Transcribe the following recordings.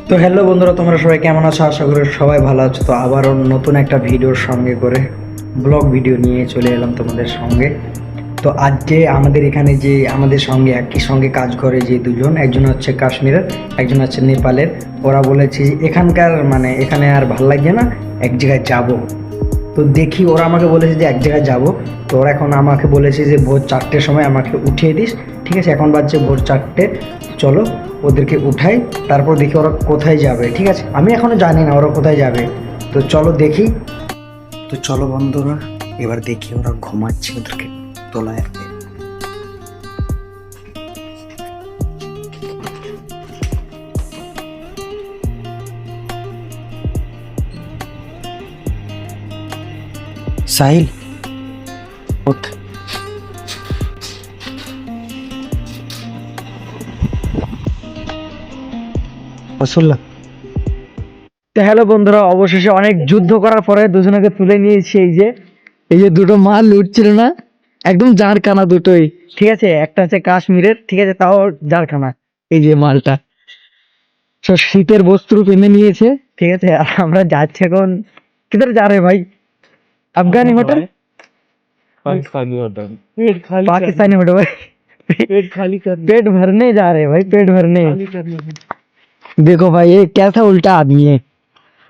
তো হ্যালো বন্ধুরা, তোমরা সবাই কেমন আছো? আশা করি সবাই ভালো আছো। তো আবারও নতুন একটা ভিডিওর সঙ্গে করে ব্লগ ভিডিও নিয়ে চলে এলাম তোমাদের সঙ্গে। তো আজকে আমাদের এখানে যে আমাদের সঙ্গে একই সঙ্গে কাজ করে যে দুজন, একজন হচ্ছে কাশ্মীরের, একজন হচ্ছে নেপালের। ওরা বলেছে যে এখানকার এখানে আর ভাল লাগছে না, এক জায়গায় যাব। তো দেখি, ওরা আমাকে বলেছে যে এক জায়গায় যাব। তো ওরা এখন আমাকে বলেছে যে ভোর 4টের সময় আমাকে উঠিয়ে দিস। ঠিক আছে, এখন বাজছে ভোর 4টে। চলো ওদেরকে উঠাই, তারপর দেখি ওরা কোথায় যাবে। ঠিক আছে, আমি এখনও জানি না ওরা কোথায় যাবে। তো চলো দেখি। তো চলো বন্ধুরা, এবার দেখি ওরা ঘুমাচ্ছে, ওদেরকে তোলায় আর কি। সাহিল, ওঠ। রসুল্লাহ। তো হ্যালো বন্ধুরা, অবশেষে অনেক যুদ্ধ করার পরে দুজনকে তুলে নিয়েছি। এই যে দুটো মাল উঠছিল না, একদম জারখানা দুটোই। ঠিক আছে, একটা হচ্ছে কাশ্মীরের, ঠিক আছে, তাও জারখানা। এই যে মালটা সব শীতের বস্ত্র কিনে নিয়েছে। ঠিক আছে, আর আমরা যাচ্ছি এখন কিধর যা রে ভাই? আফগানি হোটেল, पाकिस्तानी होटल पेट खाली पाकिस्तानी होटल भाई। पेट खाली करने पेट भरने जा रहे हैं भाई, पेट भरने। खाली करने देखो भाई, ये कैसा उल्टा आदमी है,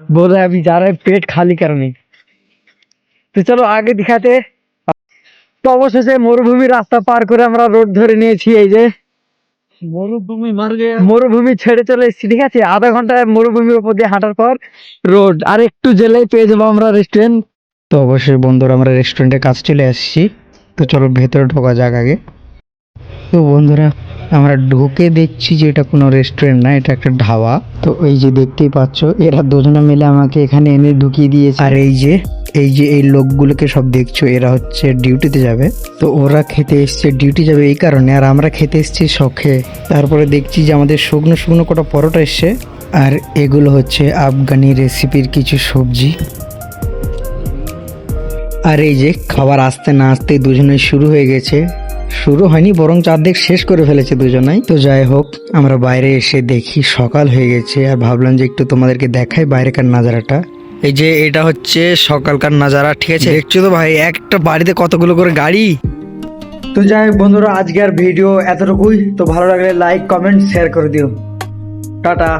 बोल रहा है अभी जा रहा है पेट खाली करने। তো চলো আগে দেখাতে। তো অবশেষে মরুভূমি রাস্তা পার করে আমরা রোড ধরে নিয়েছি। এই যে मरुभूमि मर गया মরুভূমি ছেড়ে চলে এসেছি। ঠিক আছে, আধা ঘন্টা মরুভূমির উপর দিয়ে হাঁটার পর রোড, আর একটু জেলেই পেয়ে যাবো আমরা রেস্টুরেন্ট। তো অবশ্যই বন্ধুরা, আমরা রেস্টুরেন্টের কাছে চলে আসছি। তো চলো ভেতরে ঢোকা যাক আগে। তো বন্ধুরা, আমরা ঢুকে দেখছি যে এটা কোনো রেস্টুরেন্ট না, এটা একটা ধাবা। তো এই যে দেখতেই পাচ্ছ, এরা দুজনে মিলে আমাকে এখানে এনে ঢুকিয়ে দিয়েছে। আর এই লোকগুলোকে সব দেখছো, এরা হচ্ছে ডিউটিতে যাবে। তো ওরা খেতে এসছে, ডিউটি যাবে এই কারণে, আর আমরা খেতে এসছি শখে। তারপরে দেখছি যে আমাদের শুকনো শুকনো কটা পরোটা এসছে, আর এগুলো হচ্ছে আফগানি রেসিপির কিছু সবজি। আর এই যে খাবার আসতে না আসতেই দুজনেই শুরু হয়ে গেছে। শুরু হয়নি, বরং চারদিক শেষ করে ফেলেছে দুজনাই। তো যাই হোক, আমরা বাইরে এসে দেখি সকাল হয়ে গেছে, আর ভাবলাম যে একটু তোমাদেরকে দেখাই বাইরেকার নাজারাটা। এই যে এটা হচ্ছে সকালকার নাজারা। ঠিক আছে, দেখছো তো ভাই, একটা বাড়িতে কতগুলো করে গাড়ি। তো যাই হোক বন্ধুরা, আজকের ভিডিও এতটুকুই। তো ভালো লাগলে লাইক, কমেন্ট, শেয়ার করে দিও। টাটা।